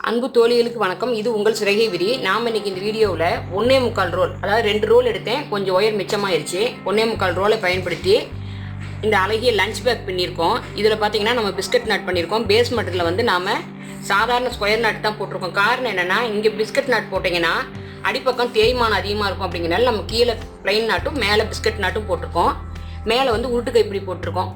அன்பு தோழிகளுக்கு வணக்கம். இது உங்கள் சிறகை விரி. நாம் இன்னைக்கு இந்த வீடியோவில் 1.25 ரோல், அதாவது 2 ரோல் எடுத்தேன், கொஞ்சம் ஒயர் மிச்சமாயிருச்சு. 1.25 ரோலை பயன்படுத்தி இந்த அழகிய லஞ்ச் பேக் பண்ணியிருக்கோம். இதில் பார்த்தீங்கன்னா நம்ம பிஸ்கட் நட் பண்ணியிருக்கோம். பேஸ் மெட்டீரியலில் வந்து நாம் சாதாரண ஸ்கொயர் நட் தான் போட்டிருக்கோம். காரணம் என்னென்னா, இங்கே பிஸ்கட் நட் போட்டிங்கன்னா அடிப்பக்கம் தேய்மானம் அதிகமாக இருக்கும். அப்படிங்கிறனால நம்ம கீழே ப்ளைன் நாட்டும் மேலே பிஸ்கட் நாட்டும் போட்டிருக்கோம். மேலே வந்து உருட்டு கைப்பிடி போட்டிருக்கோம்.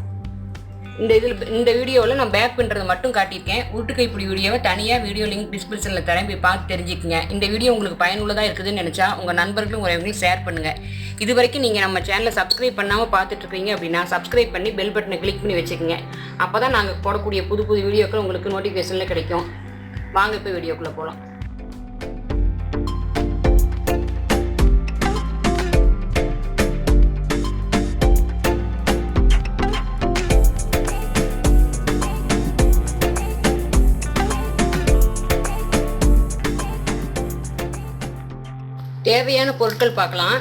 இந்த வீடியோவில் நான் பேக் பண்ணுறது மட்டும் காட்டியிருக்கேன். உருட்டு கைப்பிடி வீடியோவை தனியாக வீடியோ லிங்க் டிஸ்கிரிப்ஷனில் தரேன், போய் பார்த்து தெரிஞ்சுக்குங்க. இந்த வீடியோ உங்களுக்கு பயனுள்ளதாக இருக்குதுன்னு நினச்சா உங்கள் நண்பர்களும் உறவுகளையும் ஷேர் பண்ணுங்கள். இது வரைக்கும் நீங்கள் நம்ம சேனலை சப்ஸ்கிரைப் பண்ணாமல் பார்த்துட்ருக்கீங்க அப்படின்னா சப்ஸ்கிரைப் பண்ணி பெல் பட்டனை கிளிக் பண்ணி வச்சுக்கோங்க. அப்போ தான் நாங்கள் போடக்கூடிய புது வீடியோக்கள் உங்களுக்கு நோட்டிஃபிகேஷனில் கிடைக்கும். வாங்க இப்போ வீடியோக்குள்ளே போகலாம். தேவையான பொருட்கள் பார்க்கலாம்.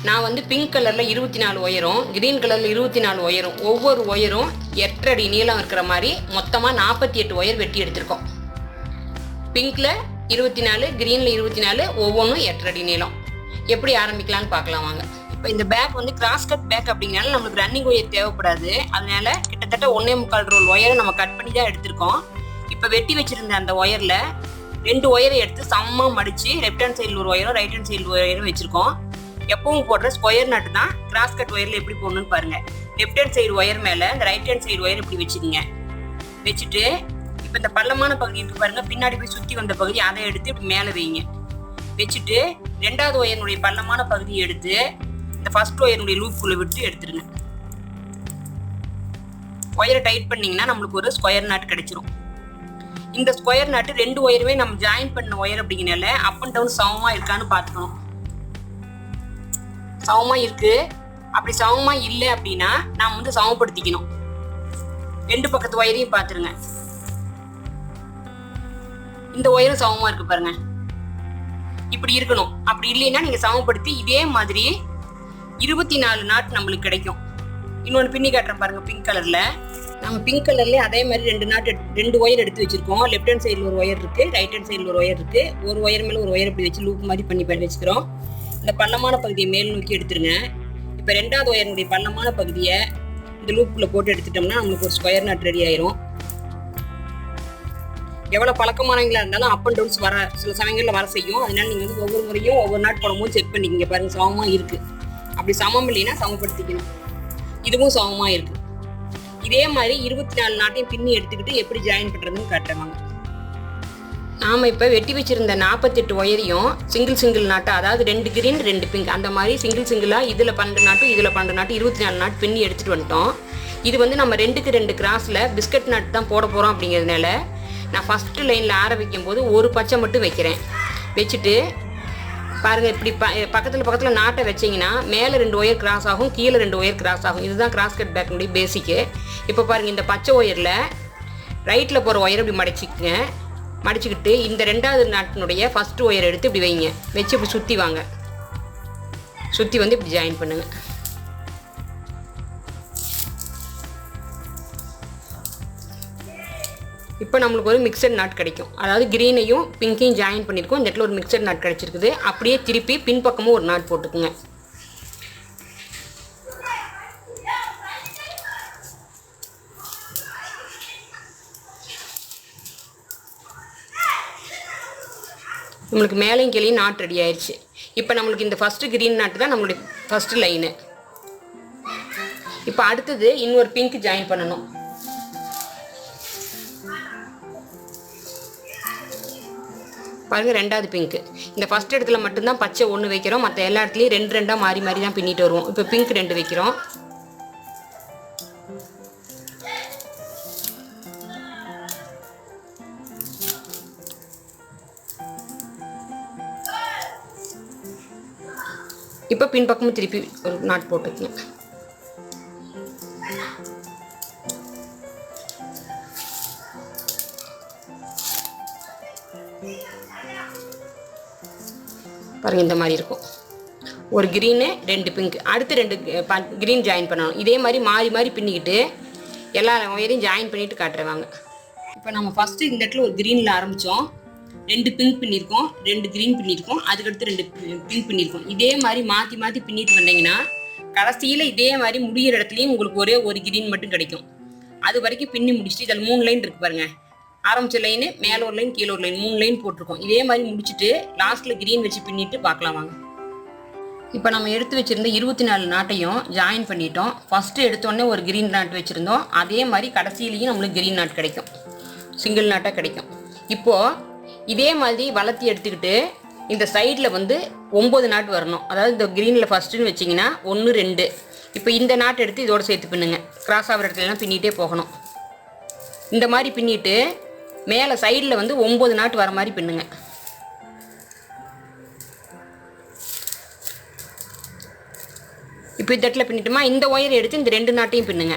நான் வந்து பிங்க் கலரில் 24 ஒயரும், கிரீன் கலரில் 24 ஒயரும், ஒவ்வொரு ஒயரும் 8 அடி நீளம் இருக்கிற மாதிரி மொத்தமாக 48 ஒயர் வெட்டி எடுத்திருக்கோம். பிங்க்கில் 24, கிரீனில் 24, ஒவ்வொன்றும் 8 அடி நீளம். எப்படி ஆரம்பிக்கலான்னு பார்க்கலாம் வாங்க. இப்போ இந்த பேக் வந்து கிராஸ் கட் பேக் அப்படிங்கிறனால நம்மளுக்கு ரன்னிங் ஒயர் தேவைப்படாது. அதனால கிட்டத்தட்ட 1.25 ரோல் ஒயரை நம்ம கட் பண்ணி தான் எடுத்திருக்கோம். இப்போ வெட்டி வச்சுருந்த அந்த ஒயரில் 2 ஒயரை எடுத்து சமமாக மடித்து லெஃப்ட் ஹேண்ட் சைடில் ஒரு ஒயரும் ரைட் ஹேண்ட் சைடில் ஒயரும் வச்சுருக்கோம். எப்பவும் போடுற ஸ்கொயர் நட்டு தான் கிராஸ் கட் ஒயரில் எப்படி போடணும்னு பாருங்கள். லெஃப்ட் ஹேண்ட் சைடு ஒயர் மேலே இந்த ரைட் ஹேண்ட் சைடு ஒயர் இப்படி வச்சுக்கோங்க. வச்சுட்டு இப்போ இந்த பள்ளமான பகுதி இருக்குது பாருங்கள், பின்னாடி போய் சுற்றி வந்த பகுதி அதை எடுத்து இப்படி மேலே வைங்க. வச்சுட்டு 2வது ஒயரினுடைய பள்ளமான பகுதியை எடுத்து இந்த ஃபர்ஸ்ட் ஒயரினுடைய லூப்புக்குள்ளே விட்டு எடுத்துருங்க. ஒயரை டைட் பண்ணிங்கன்னா நம்மளுக்கு ஒரு ஸ்கொயர் நாட் கிடைச்சிரும். இந்த ஸ்கொயர் நாட்டு 2 ஒயருமே நம்ம ஜாயின் பண்ண ஒயர் அப்படிங்கிறனால அப் அண்ட் டவுன் சமமாக இருக்கான்னு பார்த்துக்கணும். சமமாக இருக்கு. அப்படி சமமாக இல்லை அப்படின்னா நாம் வந்து சமப்படுத்திக்கணும். 2 பக்கத்து ஒயரையும் பார்த்துருங்க. இந்த ஒயரும் சமமாக இருக்கு பாருங்க, இப்படி இருக்கணும். அப்படி இல்லைன்னா நீங்கள் சமப்படுத்தி இதே மாதிரி 24 நாட் நம்மளுக்கு கிடைக்கும். இன்னொன்று பின்னி காட்டுறேன் பாருங்க. பிங்க் கலரில் நம்ம பிங்க் கலர்லேயே அதே மாதிரி 2 ஒயர் எடுத்து வச்சிருக்கோம். லெஃப்ட் ஹேண்ட் சைடில் ஒரு ஒயர் இருக்குது, ரைட் ஹேண்ட் சைடில் ஒரு ஒயர் இருக்குது. ஒரு ஒயர் மேலே ஒரு ஒயர் இப்படி வச்சு லூப் மாதிரி பண்ணி வச்சுக்கிறோம். இந்த பள்ளமான பகுதியை மேல் நோக்கி எடுத்துருங்க. இப்போ 2வது ஒயருடைய பள்ளமான பகுதியை இந்த லூப்புக்குள்ளே போட்டு எடுத்துட்டோம்னா நம்மளுக்கு ஒரு ஸ்கொயர் நாட் ரெடி ஆயிரும். எவ்வளோ பழக்கமானவங்களா இருந்தாலும் அப் அண்ட் டவுன்ஸ் சில சமயங்களில் வர செய்யும். அதனால நீங்கள் வந்து ஒவ்வொரு முறையும் ஒவ்வொரு நாட் போடும்போது செக் பண்ணிக்கிங்க. பாருங்க, சமமாக இருக்குது. அப்படி சமம் இல்லைன்னா சமப்படுத்திக்கணும். இதுவும் சமமாக இருக்குது. இதே மாதிரி 24 நாட்டையும் பின்னி எடுத்துக்கிட்டு எப்படி ஜாயின் பண்ணுறதுன்னு காட்டுறாங்க. நாம் இப்போ வெட்டி வச்சுருந்த 48 ஒயரையும் சிங்கிள் நாட்டை, அதாவது 2 கிரீன் 2 பிங்க், அந்த மாதிரி சிங்கிளாக இதில் 12 நாட்டும் இதில் 12 நாட்டும் 24 நாட் பின்னி எடுத்துகிட்டு வந்துட்டோம். இது வந்து நம்ம 2க்கு 2 கிராஸில் பிஸ்கட் நாட் தான் போட போகிறோம். அப்படிங்கிறதுனால நான் ஃபஸ்ட்டு லைனில் ஆரம்பிக்கும் போது ஒரு பச்சை மட்டும் வைக்கிறேன். வச்சுட்டு பாருங்கள், இப்படி பக்கத்தில் நாட்டை வச்சிங்கன்னா மேலே 2 ஒயர் கிராஸ் ஆகும், கீழே 2 ஒயர் கிராஸ் ஆகும். இதுதான் கிராஸ் கட் பேக்கினுடைய பேசிக்கு. இப்போ பாருங்கள், இந்த பச்சை ஒயரில் ரைட்டில் போகிற ஒயர் இப்படி மடிச்சிக்கங்க. மடிச்சுக்கிட்டு இந்த 2வது நாட்டினுடைய ஃபஸ்ட்டு ஒயர் எடுத்து இப்படி வைங்க. வச்சு இப்படி சுற்றி வாங்க. சுற்றி வந்து இப்படி ஜாயின் பண்ணுங்கள். இப்போ நம்மளுக்கு ஒரு மிக்சட் நாட் கிடைக்கும். அதாவது கிரீனையும் பிங்கையும் ஜாயின் பண்ணியிருக்கோம். இந்த இடத்துல ஒரு மிக்சட் நாட் கிடைச்சிருக்குது. அப்படியே திருப்பி பின்பக்கமும் ஒரு நாட் போட்டுக்குங்க. நம்மளுக்கு மேலேயும் கீழேயும் நாட் ரெடி ஆயிடுச்சு. இப்போ நம்மளுக்கு இந்த ஃபஸ்ட்டு கிரீன் நாட்டு தான் நம்மளுடைய ஃபஸ்ட்டு லைனு. இப்போ அடுத்தது இன்னொரு பிங்க் ஜாயின் பண்ணணும். பாருங்கள், 2வது பிங்க்கு. இந்த ஃபஸ்ட் இடத்துல மட்டும்தான் பச்சை 1 வைக்கிறோம். மற்ற எல்லா இடத்துலையும் 2 மாறி தான் பின்னிட்டு வருவோம். இப்போ பிங்க் 2 வைக்கிறோம். இப்போ பின்பக்கமும் திருப்பி ஒரு நாட் போட்டுக்கணும். பாருங்கள், இந்த மாதிரி இருக்கும். ஒரு க்ரீனு 2 பிங்க், அடுத்து 2 க்ரீன் ஜாயின் பண்ணணும். இதே மாதிரி மாறி பின்னிக்கிட்டு எல்லா ஒயரையும் ஜாயின் பண்ணிவிட்டு காட்டுறேன் வாங்க. இப்போ நம்ம ஃபஸ்ட்டு இந்த இடத்துல ஒரு க்ரீனில் ஆரம்பித்தோம். 2 பிங்க் பின்னிருக்கோம், 2 கிரீன் பின்னிருக்கோம், அதுக்கடுத்து 2 பிங்க் பின்னிருக்கோம். இதே மாதிரி மாற்றி மாற்றி பின்னிட்டு வந்தீங்கன்னா கடைசியில் இதே மாதிரி முடிகிற இடத்துலையும் உங்களுக்கு ஒரே ஒரு கிரீன் மட்டும் கிடைக்கும். அது வரைக்கும் பின்னி முடிச்சுட்டு இதில் 3 லைன் இருக்கு பாருங்க. ஆரம்பிச்ச லைனு மேலே ஒரு லைன் கீழே ஒரு லைன் 3 லைன் போட்டிருக்கோம். இதே மாதிரி முடிச்சுட்டு லாஸ்ட்டில் கிரீன் வச்சு பின்னிட்டு பார்க்கலாம் வாங்க. இப்போ நம்ம எடுத்து வச்சுருந்த 24 நாட்டையும் ஜாயின் பண்ணிட்டோம். ஃபஸ்ட்டு எடுத்தோடனே ஒரு கிரீன் நாட் வச்சுருந்தோம். அதே மாதிரி கடைசியிலையும் நம்மளுக்கு கிரீன் நாட் கிடைக்கும், சிங்கிள் நாட்டாக கிடைக்கும். இப்போது இதே மாதிரி வளர்த்தி எடுத்துக்கிட்டு இந்த சைடில் வந்து 9 நாட் வரணும். அதாவது இந்த க்ரீனில் ஃபஸ்ட்டுன்னு வச்சிங்கன்னா 1 2. இப்போ இந்த நாட் எடுத்து இதோடு சேர்த்து பின்னுங்க. கிராஸ் ஆகிற இடத்துலலாம் பின்னிகிட்டே போகணும். இந்த மாதிரி பின்னிட்டு மேலே சைடில் வந்து 9 நாட் வர மாதிரி பின்னுங்க. இப்போ இந்த இடத்துல பின்னிட்டுமா இந்த ஒயரை எடுத்து இந்த 2 நாட்டையும் பின்னுங்க.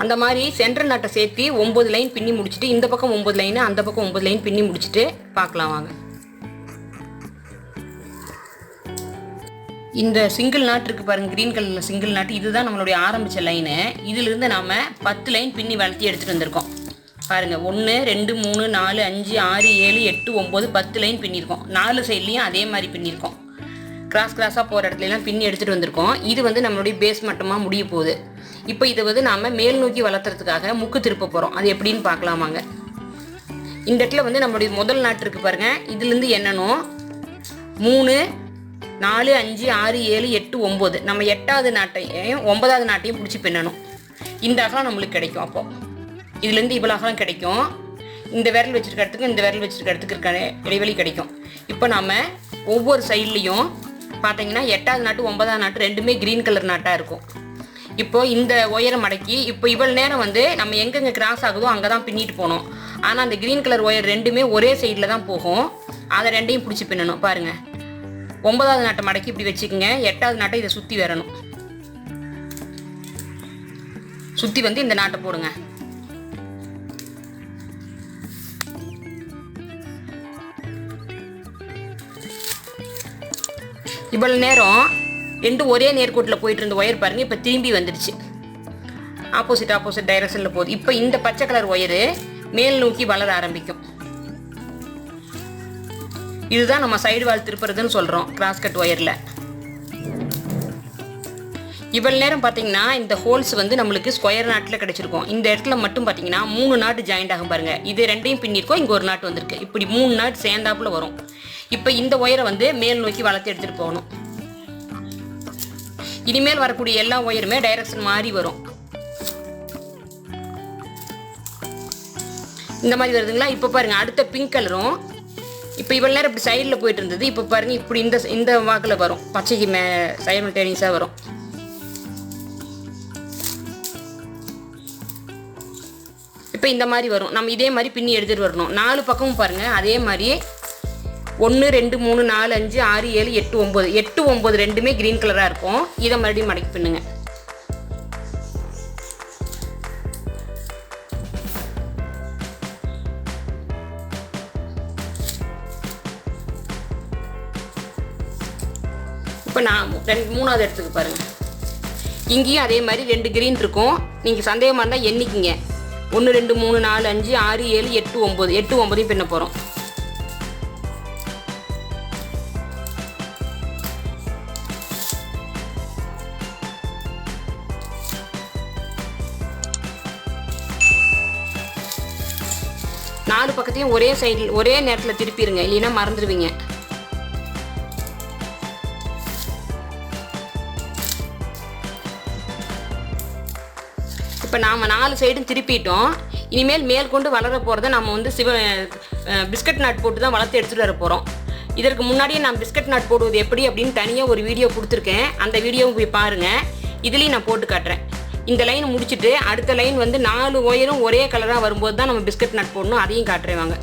அந்த மாதிரி சென்டர் நாட்டை சேர்த்து 9 லைன் பின்னி முடிச்சுட்டு இந்த பக்கம் 9 லைனு அந்த பக்கம் 9 லைன் பின்னி முடிச்சுட்டு பார்க்கலாம் வாங்க. இந்த சிங்கிள் நாட் இருக்குது பாருங்கள், க்ரீன் கலரில் சிங்கிள் நாட், இதுதான் நம்மளுடைய ஆரம்பித்த லைனு. இதிலிருந்து நாம் 10 லைன் பின்னி வளர்த்தி எடுத்துகிட்டு வந்திருக்கோம் பாருங்கள். 1 2 3 4 5 6 7 8 9 10 லைன் பின்னிருக்கோம். 4 சைட்லேயும் அதே மாதிரி பின்னிருக்கோம். கிராஸாக போகிற இடத்துலலாம் பின்னி எடுத்துகிட்டு வந்திருக்கோம். இது வந்து நம்மளுடைய பேஸ் மட்டமாக முடிய போகுது. இப்போ இதை வந்து நாம் மேல் நோக்கி வளர்த்துறதுக்காக முக்கு திருப்ப போகிறோம். அது எப்படின்னு பார்க்கலாமாங்க. இந்த இடத்துல வந்து நம்மளுடைய முதல் நாட்டு இருக்குது பாருங்கள். இதுலேருந்து எண்ணணும் 3 4 5 6 7 8 9. நம்ம 8வது நாட்டையும் 9வது நாட்டையும் பிடிச்சி பின்னணும். இந்த அகலம் நம்மளுக்கு கிடைக்கும். அப்போது இதுலேருந்து இவ்வளோ அகலம் கிடைக்கும். இந்த விரல் வச்சுருக்க இடத்துக்கு இந்த விரல் வச்சுருக்க இடத்துக்கு இருக்க இடைவெளி கிடைக்கும். இப்போ நாம் ஒவ்வொரு சைட்லேயும் பார்த்தீங்கன்னா 8வது நாட்டு 9வது நாட்டு ரெண்டுமே க்ரீன் கலர் நாட்டாக இருக்கும். இப்போ இந்த ஒயரை மடக்கி இப்போ இவ்வளோ நேரம் வந்து நம்ம எங்கெங்கே கிராஸ் ஆகுதோ அங்கே தான் பின்னிட்டு போனோம். ஆனால் அந்த க்ரீன் கலர் ஒயர் ரெண்டுமே ஒரே சைடில் தான் போகும். அதை ரெண்டையும் பிடிச்சி பின்னணும் பாருங்கள். 9வது நாட்டை மடக்கி இப்படி வச்சுக்கோங்க. 8வது நாட்டை இதை சுற்றி வரணும். சுற்றி வந்து இந்த நாட்டை போடுங்க. இவ்வளோ நேரம் ரெண்டும் ஒரே நேர்கோட்டில் போயிட்டு இருந்த ஒயர் பாருங்கள், இப்போ திரும்பி வந்துடுச்சு. ஆப்போசிட் டைரக்ஷனில் போகுது. இப்போ இந்த பச்சை கலர் ஒயரு மேல் நோக்கி வளர ஆரம்பிக்கும். இதுதான் நம்ம சைடு வால் திருப்புறதுன்னு சொல்கிறோம் கிராஸ் கட் ஒயரில். இவ்வளோ நேரம் பார்த்தீங்கன்னா இந்த ஹோல்ஸ் வந்து நம்மளுக்கு ஸ்கொயர் நாட்டில் கிடச்சிருக்கும். இந்த இடத்துல மட்டும் பார்த்தீங்கன்னா 3 நாட்டு ஜாயிண்ட் ஆகும் பாருங்கள். இது ரெண்டையும் பின்னிருக்கோம், இங்கே ஒரு நாட்டு வந்திருக்கு. இப்படி 3 நாட்டு சேர்ந்தாப்புல வரும். இப்போ இந்த ஒயரை வந்து மேல் நோக்கி வளர்த்து எடுத்துகிட்டு போகணும். இனிமேல் வரக்கூடிய எல்லா ஒயருமே டைரக்ஷன் மாறி வரும். இந்த மாதிரி வருதுங்களா? இப்போ பாருங்கள் அடுத்த பிங்க் கலரும் இப்போ இவ்வளோ நேரம் இப்படி சைடில் போயிட்டு இருந்தது. இப்போ பாருங்கள் இப்படி இந்த வாக்கில் வரும். பச்சைக்கு சைமல்டேனியஸாக வரும். இப்போ இந்த மாதிரி வரும். நம்ம இதே மாதிரி பின்னி எடுத்துகிட்டு வரணும். 4 பக்கமும் பாருங்கள் அதே மாதிரி 1 2 3 4 5 6 7 8 9 8 9 ரெண்டுமே க்ரீன் கலராக இருக்கும். இதை மறுபடியும் மடக்கி பின்னுங்க. இப்போ நான் 3வது இடத்துக்கு பாருங்கள். இங்கேயும் அதே மாதிரி 2 க்ரீன் இருக்கும். நீங்கள் சந்தேகமாக இருந்தால் எண்ணிக்கிங்க. 1 2 3 4 5 6 7 8 9 8 9 பின்ன போகிறோம். நாலு பக்கத்தையும் ஒரே சைடில் ஒரே நேரத்தில் திருப்பிடுங்க, இல்லைன்னா மறந்துடுவீங்க. இப்போ நாம் 4 சைடும் திருப்பிட்டோம். இனிமேல் மேல் கொண்டு வளர போகிறத நம்ம வந்து பிஸ்கட் நாட் போட்டு தான் வளர்த்து எடுத்துகிட்டு வர போகிறோம். இதற்கு முன்னாடியே நான் பிஸ்கட் நாட் போடுவது எப்படி அப்படின்னு தனியாக ஒரு வீடியோ கொடுத்துருக்கேன். அந்த வீடியோவும் போய் பாருங்கள். இதுலேயும் நான் போட்டு காட்டுறேன். இந்த லைன் முடிச்சுட்டு அடுத்த லைன் வந்து 4 ஒயரும் ஒரே கலராக வரும்போது தான் நம்ம பிஸ்கட் நாட் போடணும். அதையும் காட்டுறேன் வாங்க.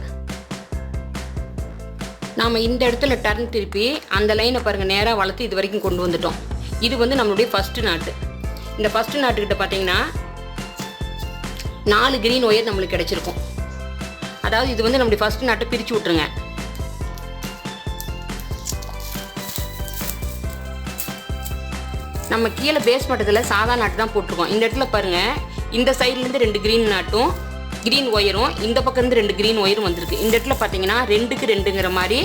நாம் இந்த இடத்துல டர்ன் திருப்பி அந்த லைனை பாருங்கள் நேராக வளர்த்து இது வரைக்கும் கொண்டு வந்துட்டோம். இது வந்து நம்மளுடைய ஃபஸ்ட்டு நாட்டு. இந்த ஃபஸ்ட்டு நாட்டுக்கிட்ட பார்த்தீங்கன்னா 4 க்ரீன் ஒயர் நம்மளுக்கு கிடச்சிருக்கும். அதாவது இது வந்து நம்மளுடைய ஃபஸ்ட்டு நாட்டை பிரித்து விட்ருங்க. நம்ம கீழே பேஸ் மட்டத்தில் சாதா நாட்டு தான் போட்டிருக்கோம். இந்த இடத்துல பாருங்கள், இந்த சைட்லேருந்து 2 க்ரீன் நாட்டும் க்ரீன் ஒயரும், இந்த பக்கம் இருந்து 2 க்ரீன் ஒயரும் வந்திருக்கு. இந்த இடத்துல பார்த்தீங்கன்னா 2க்கு 2ங்கிற மாதிரி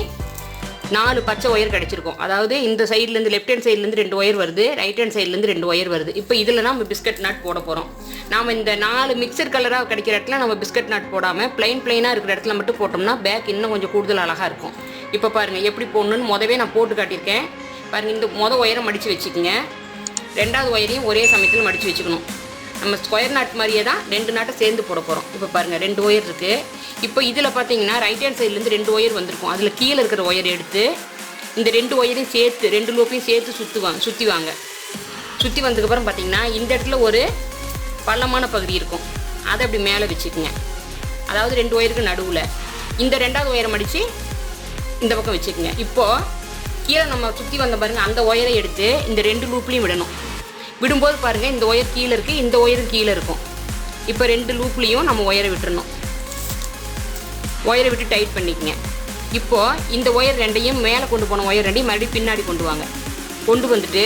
4 பச்சை ஒயர் கிடச்சிருக்கும். அதாவது இந்த சைட்லேருந்து லெஃப்ட் ஹேண்ட் சைட்லேருந்து 2 ஒயர் வருது, ரைட் ஹேண்ட் சைட்லேருந்து 2 ஒயர் வருது. இப்போ இதில் நம்ம பிஸ்கட் நாட் போட போகிறோம். நாம் இந்த 4 மிக்சர் கலராக கிடைக்கிற இடத்துல நம்ம பிஸ்கட் நாட் போடாமல் பிளைனாக இருக்கிற இடத்துல மட்டும் போட்டோம்னா பேக் இன்னும் கொஞ்சம் கூடுதல் அழகாக இருக்கும். இப்போ பாருங்கள் எப்படி போடணுன்னு முதவே நான் போட்டு காட்டியிருக்கேன். பாருங்கள், இந்த ஒயரை மடித்து வச்சுக்கோங்க. 2வது ஒயரையும் ஒரே சமயத்தில் மடித்து வச்சுக்கணும். நம்ம ஸ்கொயர் நாட் மாதிரியே தான் 2 நாட்டை சேர்ந்து போட போகிறோம். இப்போ பாருங்கள் 2 ஒயர் இருக்குது. இப்போ இதில் பார்த்தீங்கன்னா ரைட் ஹேண்ட் சைட்லேருந்து 2 ஒயர் வந்திருக்கும். அதில் கீழே இருக்கிற ஒயர் எடுத்து இந்த 2 ஒயரையும் சேர்த்து 2 லூப்பையும் சேர்த்து சுற்றி வாங்க. சுற்றி வந்ததுக்கப்புறம் பார்த்தீங்கன்னா இந்த இடத்துல ஒரு பள்ளமான பகுதி இருக்கும். அதை அப்படி மேலே வச்சுக்கோங்க. அதாவது 2 ஒயருக்கு நடுவில் இந்த 2வது ஒயரை மடித்து இந்த பக்கம் வச்சுக்கோங்க. இப்போது கீழே நம்ம சுற்றி வந்த பாருங்கள், அந்த ஒயரை எடுத்து இந்த 2 லூப்லேயும் விடணும். விடும்போது பாருங்கள், இந்த ஒயர் கீழே இருக்குது, இந்த ஒயரும் கீழே இருக்கும். இப்போ 2 லூப்லேயும் நம்ம ஒயரை விட்டுறணும். ஒயரை விட்டு டைட் பண்ணிக்கங்க. இப்போது இந்த ஒயர் 2ஐயும் மேலே கொண்டு போன ஒயர் 2ஐயும் மறுபடியும் பின்னாடி கொண்டு வாங்க. கொண்டு வந்துட்டு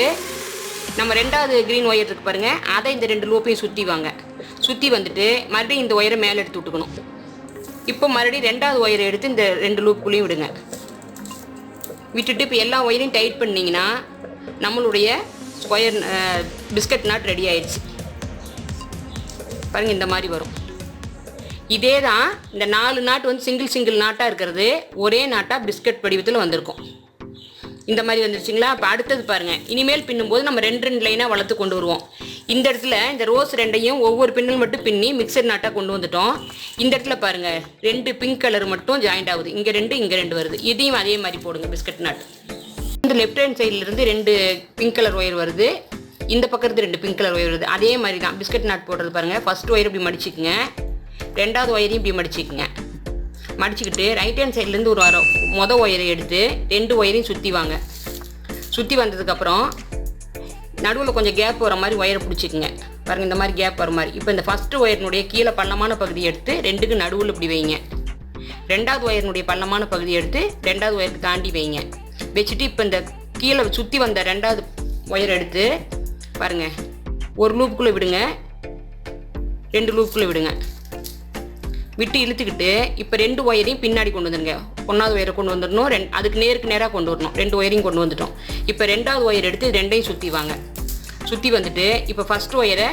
நம்ம 2வது க்ரீன் ஒயர் இருக்குது பாருங்கள், அதை இந்த 2 லூப்பையும் சுற்றி வாங்க. சுற்றி வந்துட்டு மறுபடியும் இந்த ஒயரை மேலே எடுத்து விட்டுக்கணும். இப்போ மறுபடியும் 2வது ஒயரை எடுத்து இந்த 2 லூப்புக்குள்ளேயும் விடுங்க. விட்டுட்டு இப்போ எல்லா ஒயரையும் டைட் பண்ணிங்கன்னா நம்மளுடைய ஸ்கொயர் பிஸ்கட் நாட் ரெடி ஆயிடுச்சு. பாருங்கள், இந்த மாதிரி வரும். இதே தான் இந்த 4 நாட் வந்து சிங்கிள் நாட்டாக இருக்கிறது ஒரே நாட்டாக பிஸ்கட் வடிவத்தில் வந்திருக்கும். இந்த மாதிரி வந்துருச்சுங்களா? இப்போ அடுத்தது பாருங்கள், இனிமேல் பின்னும்போது நம்ம 2 லைனாக வளர்த்து கொண்டு வருவோம். இந்த இடத்துல இந்த ரோஸ் 2ஐயும் ஒவ்வொரு பின்னல் மட்டும் பின்னி மிக்சர் நாட்டாக கொண்டு வந்துட்டோம். இந்த இடத்துல பாருங்கள் 2 பிங்க் கலர் மட்டும் ஜாயிண்ட் ஆகுது. இங்கே 2 இங்கே 2 வருது. இதையும் அதே மாதிரி போடுங்க பிஸ்கட் நாட். இந்த லெஃப்ட் ஹேண்ட் சைட்லேருந்து 2 பிங்க் கலர் ஒயர் வருது, இந்த பக்கம் இருந்து 2 பிங்க் கலர் ஒயர் வருது. அதே மாதிரி தான் பிஸ்கட் நாட் போடுறது பாருங்கள். ஃபஸ்ட் ஒயர் இப்படி மடிச்சுக்குங்க, 2வது ஒயரையும் இப்படி மடிச்சுக்குங்க. மடிச்சுக்கிட்டு ரைட் ஹேண்ட் சைட்லேருந்து ஒரு மொதல் ஒயரை எடுத்து 2 ஒயரையும் சுற்றி வாங்க. சுற்றி வந்ததுக்கப்புறம் நடுவில் கொஞ்சம் கேப் வர மாதிரி ஒயரை பிடிச்சிக்குங்க. பாருங்கள், இந்த மாதிரி கேப் வர மாதிரி. இப்போ இந்த ஃபஸ்ட்டு ஒயரினுடைய கீழே பள்ளமான பகுதியை எடுத்து 2க்கு நடுவில் இப்படி வைங்க. 2வது ஒயரினுடைய பள்ளமான பகுதியை எடுத்து 2வது ஒயருக்கு தாண்டி வைங்க. வச்சுட்டு இப்போ இந்த கீழே சுற்றி வந்த 2வது ஒயர் எடுத்து பாருங்கள், ஒரு லூப்புக்குள்ளே விடுங்க, 2 லூப்புக்குள்ளே விடுங்க. விட்டு இழுத்துக்கிட்டு இப்போ 2 ஒயரையும் பின்னாடி கொண்டு வந்துடுங்க. 1வது ஒயரை கொண்டு வந்துடணும், அதுக்கு நேராக கொண்டு வரணும். 2 ஒயரையும் கொண்டு வந்துட்டோம். இப்போ 2வது ஒயர் எடுத்து 2ஐயும் சுற்றி வாங்க. சுற்றி வந்துட்டு இப்போ ஃபஸ்ட் ஒயரை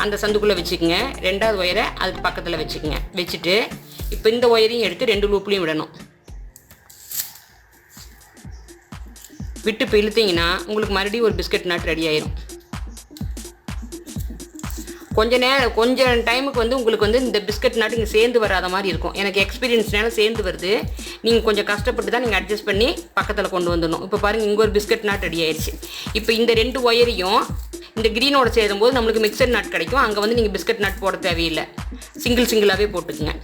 அந்த சந்துக்குள்ளே வச்சுக்கோங்க, 2வது ஒயரை அதுக்கு பக்கத்தில் வச்சுக்கோங்க. வச்சுட்டு இப்போ இந்த ஒயரையும் எடுத்து 2 லூப்லேயும் விடணும். விட்டு இப்போ இழுத்தீங்கன்னா உங்களுக்கு மறுபடியும் ஒரு பிஸ்கட் நாட் ரெடி ஆயிரும். கொஞ்சம் டைமுக்கு வந்து உங்களுக்கு வந்து இந்த பிஸ்கட் நாட்டு இங்கே சேர்ந்து வராத மாதிரி இருக்கும். எனக்கு எக்ஸ்பீரியன்ஸ்னால சேர்ந்து வருது. நீங்கள் கொஞ்சம் கஷ்டப்பட்டு தான் நீங்கள் அட்ஜஸ்ட் பண்ணி பக்கத்தில் கொண்டு வந்துடணும். இப்போ பாருங்கள், இங்கே ஒரு பிஸ்கட் நாட் ரெடி ஆயிடுச்சு. இப்போ இந்த 2 ஒயரையும் இந்த க்ரீனோட சேரும்போது நம்மளுக்கு மிக்சர் நாட் கிடைக்கும். அங்கே வந்து நீங்கள் பிஸ்கட் நாட் போட தேவையில்லை, சிங்கிளாகவே போட்டுக்குங்க.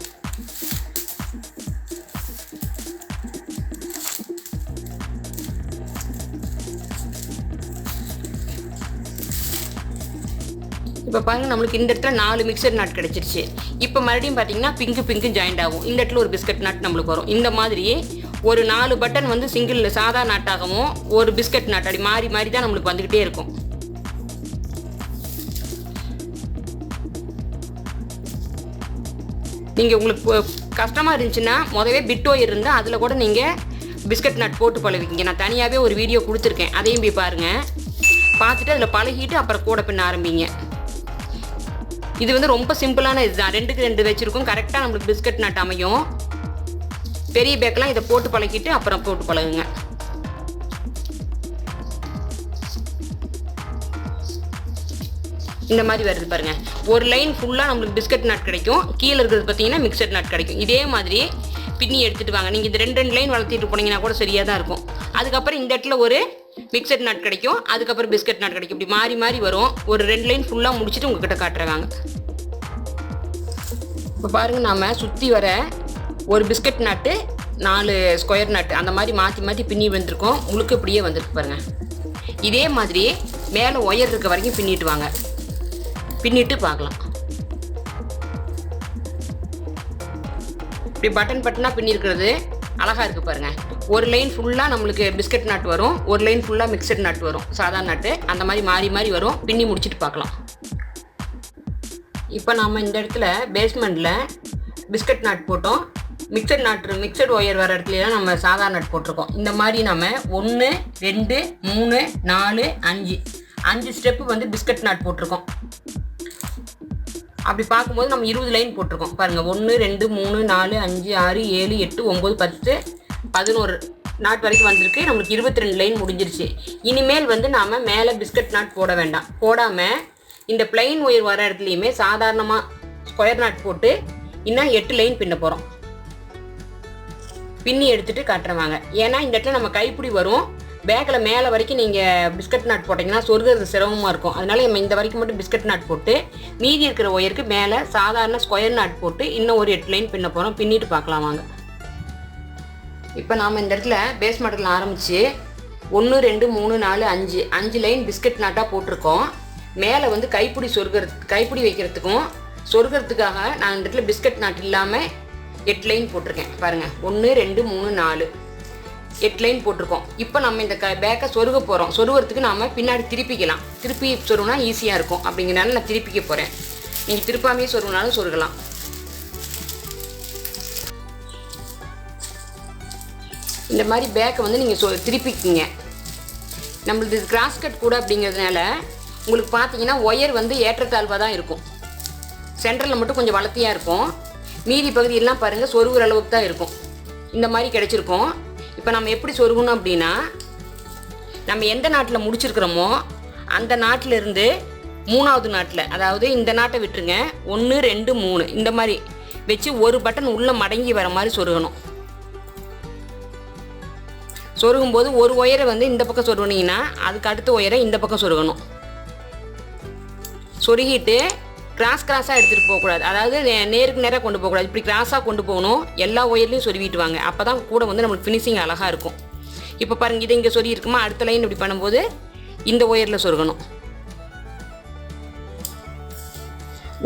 இப்போ பாருங்கள், நம்மளுக்கு இந்த இடத்துல 4 மிக்சர் நாட் கிடச்சிருச்சு. இப்போ மறுபடியும் பார்த்தீங்கன்னா பிங்க்கு ஜாயிண்ட் ஆகும். இந்த இடத்துல ஒரு பிஸ்கட் நாட் நம்மளுக்கு வரும். இந்த மாதிரி ஒரு 4 பட்டன் வந்து சிங்கிள் சாதா நாட்டாகவும் ஒரு பிஸ்கட் நாட் அப்படி மாறி தான் நம்மளுக்கு வந்துக்கிட்டே இருக்கும். நீங்கள் உங்களுக்கு கஷ்டமாக இருந்துச்சுன்னா முதவே பிட் ஒயர் இருந்தால் அதில் கூட நீங்கள் பிஸ்கட் நாட் போட்டு பழகிங்க. நான் தனியாகவே ஒரு வீடியோ கொடுத்துருக்கேன், அதையும் போய் பாருங்கள். பார்த்துட்டு அதில் பழகிட்டு அப்புறம் கூட பின்ன ஆரம்பிங்க. இது வந்து ரொம்ப சிம்பிளான இதுதான். 2க்கு 2 வச்சுருக்கோம். கரெக்டாக நம்மளுக்கு பிஸ்கட் நாட் அமையும். பெரிய பேக்கெலாம் இதை போட்டு பழகிட்டு அப்புறம் போட்டு பழகுங்க. இந்த மாதிரி வருது பாருங்கள். ஒரு லைன் ஃபுல்லாக நம்மளுக்கு பிஸ்கட் நாட் கிடைக்கும். கீழே இருக்கிறது பார்த்தீங்கன்னா மிக்சர் நாட் கிடைக்கும். இதே மாதிரி பின்னி எடுத்துகிட்டு வாங்க. நீங்கள் இந்த 2 லைன் வளர்த்திட்டு போனீங்கன்னா கூட சரியாக தான் இருக்கும். அதுக்கப்புறம் இந்த இடத்துல ஒரு மிக்சட் நாட் கிடைக்கும், அதுக்கப்புறம் பிஸ்கட் நாட் கிடைக்கும். இப்படி மாறி வரும். ஒரு 2 லைன் ஃபுல்லாக முடிச்சுட்டு உங்ககிட்ட காட்டுறாங்க. இப்போ பாருங்கள், நாம் சுற்றி வர ஒரு பிஸ்கட் நாட்டு 4 ஸ்கொயர் நாட்டு அந்த மாதிரி மாற்றி பின்னி வந்துருக்கோம். முழுக்க இப்படியே வந்துருக்கு பாருங்கள். இதே மாதிரி மேலே ஒயர் இருக்க வரைக்கும் பின்னிட்டு வாங்க. பின்னிட்டு பார்க்கலாம். இப்படி பட்டனாக பின்னி இருக்கிறது அழகாக இருக்குது பாருங்கள். ஒரு லைன் ஃபுல்லாக நம்மளுக்கு பிஸ்கட் நட் வரும், ஒரு லைன் ஃபுல்லாக மிக்சட் நட் வரும், சாதா நட்டு. அந்த மாதிரி மாறி மாறி வரும். பின்னி முடிச்சுட்டு பார்க்கலாம். இப்போ நாம் இந்த இடத்துல பேஸ்மெண்ட்டில் பிஸ்கட் நட் போட்டோம். மிக்சட் ஒயர் வர இடத்துலலாம் நம்ம சாதா நட் போட்டிருக்கோம். இந்த மாதிரி நம்ம 1 2 3 4 5 ஸ்டெப்பு வந்து பிஸ்கட் நட் போட்டிருக்கோம். அப்படி பார்க்கும்போது நம்ம 20 லைன் போட்டிருக்கோம் பாருங்கள். 1 2 3 4 5 6 7 8 9 10 11 நாட் வரைக்கும் வந்திருக்கு. நம்மளுக்கு 22 லைன் முடிஞ்சிருச்சு. இனிமேல் வந்து நாம் மேலே பிஸ்கட் நாட் போட வேண்டாம். போடாமல் இந்த பிளைன் ஒயர் வர இடத்துலையுமே சாதாரணமாக ஸ்கொயர் நாட் போட்டு இன்னும் 8 லைன் பின்ன போகிறோம். பின்னி எடுத்துகிட்டு காட்டுறவாங்க. ஏன்னா இந்த இடத்துல நம்ம கைப்பிடி வரும். பேக்கில் மேலே வரைக்கும் நீங்கள் பிஸ்கட் நாட் போட்டிங்கன்னா சொருகிறது சிரமமாக இருக்கும். அதனால் நம்ம இந்த வரைக்கும் மட்டும் பிஸ்கட் நாட் போட்டு மீதி இருக்கிற ஒயருக்கு மேலே சாதாரண ஸ்கொயர் நாட் போட்டு இன்னும் ஒரு 8 லைன் பின்ன போகிறோம். பின்னிட்டு பார்க்கலாம் வாங்க. இப்போ நாம் இந்த இடத்துல பேஸ் மாடலில் ஆரம்பித்து 1 2 3 4 5 லைன் பிஸ்கட் நாட்டாக போட்டிருக்கோம். மேலே வந்து கைப்பிடி வைக்கிறதுக்கும் சொருகிறதுக்காக நான் இந்த இடத்துல பிஸ்கட் நாட் இல்லாமல் 8 லைன் போட்டிருக்கேன் பாருங்கள். 1 2 3 4 8 லைன் போட்டிருக்கோம். இப்போ நம்ம இந்த பேக்கை சொருக போகிறோம். சொருகிறதுக்கு நாம் பின்னாடி திருப்பிக்கலாம். திருப்பி சொருகுனா ஈஸியாக இருக்கும். அப்படிங்கிறனால நான் திருப்பிக்க போகிறேன். நீங்கள் திருப்பாமையே சொருகினாலும் சொருகலாம். இந்த மாதிரி பேக்கை வந்து நீங்கள் திருப்பிக்கிங்க. நம்மளது கிராஸ் கட் கூட அப்படிங்கிறதுனால உங்களுக்கு பார்த்தீங்கன்னா ஒயர் வந்து ஏற்றத்தாழ்வாக தான் இருக்கும். சென்டரில் மட்டும் கொஞ்சம் வளர்த்தியாக இருக்கும். மீதி பகுதியெல்லாம் பாருங்கள் சொருகிற அளவுக்கு தான் இருக்கும். இந்த மாதிரி கிடச்சிருக்கும். இப்போ நம்ம எப்படி சொருகணும் அப்படின்னா, நம்ம எந்த நாட்டில் முடிச்சிருக்கிறோமோ அந்த நாட்டிலேருந்து 3வது நாட்டில், அதாவது இந்த நாட்டை விட்டுருங்க, 1 2 3 இந்த மாதிரி வச்சு ஒரு பட்டன் உள்ளே மடங்கி வர மாதிரி சொருகணும். சொருகும்போது ஒரு ஒயரை வந்து இந்த பக்கம் சொருகினீங்கன்னா அதுக்கு அடுத்த ஒயரை இந்த பக்கம் சொருகணும். சொருகிட்டு கிராஸாக எடுத்துகிட்டு போகக்கூடாது. அதாவது நேருக்கு நேராக கொண்டு போகக்கூடாது. இப்படி கிராஸாக கொண்டு போகணும். எல்லா ஒயர்லையும் சொருவிட்டு வாங்க. அப்போ தான் கூட வந்து நம்மளுக்கு ஃபினிஷிங் அழகாக இருக்கும். இப்போ பாருங்கள், இதை இங்கே சொருகி இருக்குமா, அடுத்த லைன் இப்படி பண்ணும்போது இந்த ஒயரில் சொருகணும்.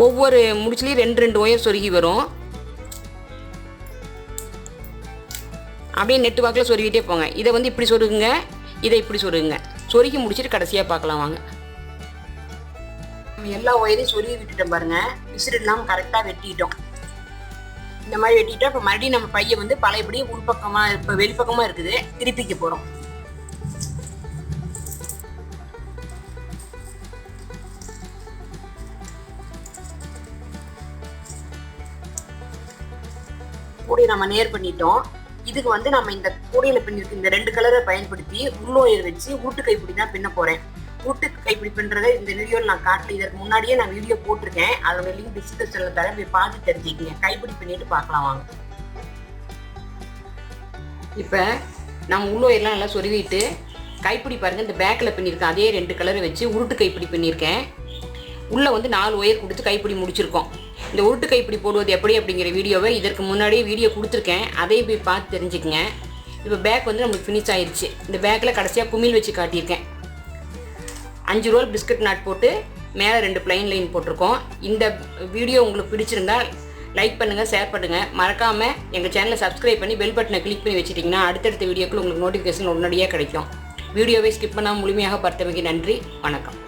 ஒவ்வொரு முடிச்சுலையும் 2 ஒயர் சொருகி வரும். அப்படியே நெட்டு வாக்கில் சொருகிட்டே போங்க. இதை வந்து இப்படி சொருகுங்க, இதை இப்படி சொருகுங்க. சொருகி முடிச்சுட்டு கடைசியாக பார்க்கலாம் வாங்க. நம்ம எல்லா ஒயரையும் சொருகி விட்டுட்டோம் பாருங்கள். விசிறு இல்லாமல் கரெக்டாக வெட்டிட்டோம். இந்த மாதிரி வெட்டிட்டோம். இப்போ மறுபடியும் நம்ம பையை வந்து பழையபடியும் உள்பக்கமாக இப்போ வெளிப்பக்கமாக இருக்குது, திருப்பிக்க போகிறோம். கூடையை நம்ம நேர் பண்ணிட்டோம். இதுக்கு வந்து நம்ம இந்த கூடையில் பின்னிருக்கு இந்த 2 கலரை பயன்படுத்தி உள்ளோயர் வச்சு உருட்டு கைப்பிடி தான் பின்ன போகிறேன். உருட்டு கைப்பிடி பின்னுறதை இந்த வீடியோவில் நான் காட்டல. இதற்கு முன்னாடியே நான் வீடியோ போட்டிருக்கேன். அதோட லிங்க் டிஸ்கிரிப்ஷனில் தர, போய் பார்த்து தெரிஞ்சுக்கிங்க. கைப்பிடி பின்னிட்டு பார்க்கலாம் வாங்க. இப்போ நம்ம உள்ளோயர்லாம் நல்லா சொருவிட்டு கைப்பிடி பாருங்கள். இந்த பேக்கில் பின்னிருக்கேன். அதே 2 கலரை வச்சு உருட்டு கைப்பிடி பின்னிருக்கேன். உள்ளே வந்து 4 ஒயர் கொடுத்து கைப்பிடி முடிச்சிருக்கோம். இந்த உருட்டு கைப்பிடி போடுவது எப்படி அப்படிங்கிற வீடியோவை இதற்கு முன்னாடியே வீடியோ கொடுத்துருக்கேன். அதையும் போய் பார்த்து தெரிஞ்சுக்கங்க. இப்போ பேக் வந்து நம்மளுக்கு ஃபினிஷ் ஆயிடுச்சு. இந்த பேக்கில் கடைசியாக குமிழ் வச்சு காட்டியிருக்கேன். 5 ரோல் பிஸ்கட் நாட் போட்டு மேலே 2 பிளைன் லைன் போட்டிருக்கோம். இந்த வீடியோ உங்களுக்கு பிடிச்சிருந்தால் லைக் பண்ணுங்கள், ஷேர் பண்ணுங்கள். மறக்காமல் எங்கள் சேனலை சப்ஸ்கிரைப் பண்ணி பெல் பட்டனை கிளிக் பண்ணி வச்சுட்டிங்கன்னா அடுத்தடுத்த வீடியோக்கள் உங்களுக்கு நோட்டிஃபிகேஷன் உடனடியாக கிடைக்கும். வீடியோவை ஸ்கிப் பண்ணாமல் முழுமையாக பார்த்தமைக்கு நன்றி. வணக்கம்.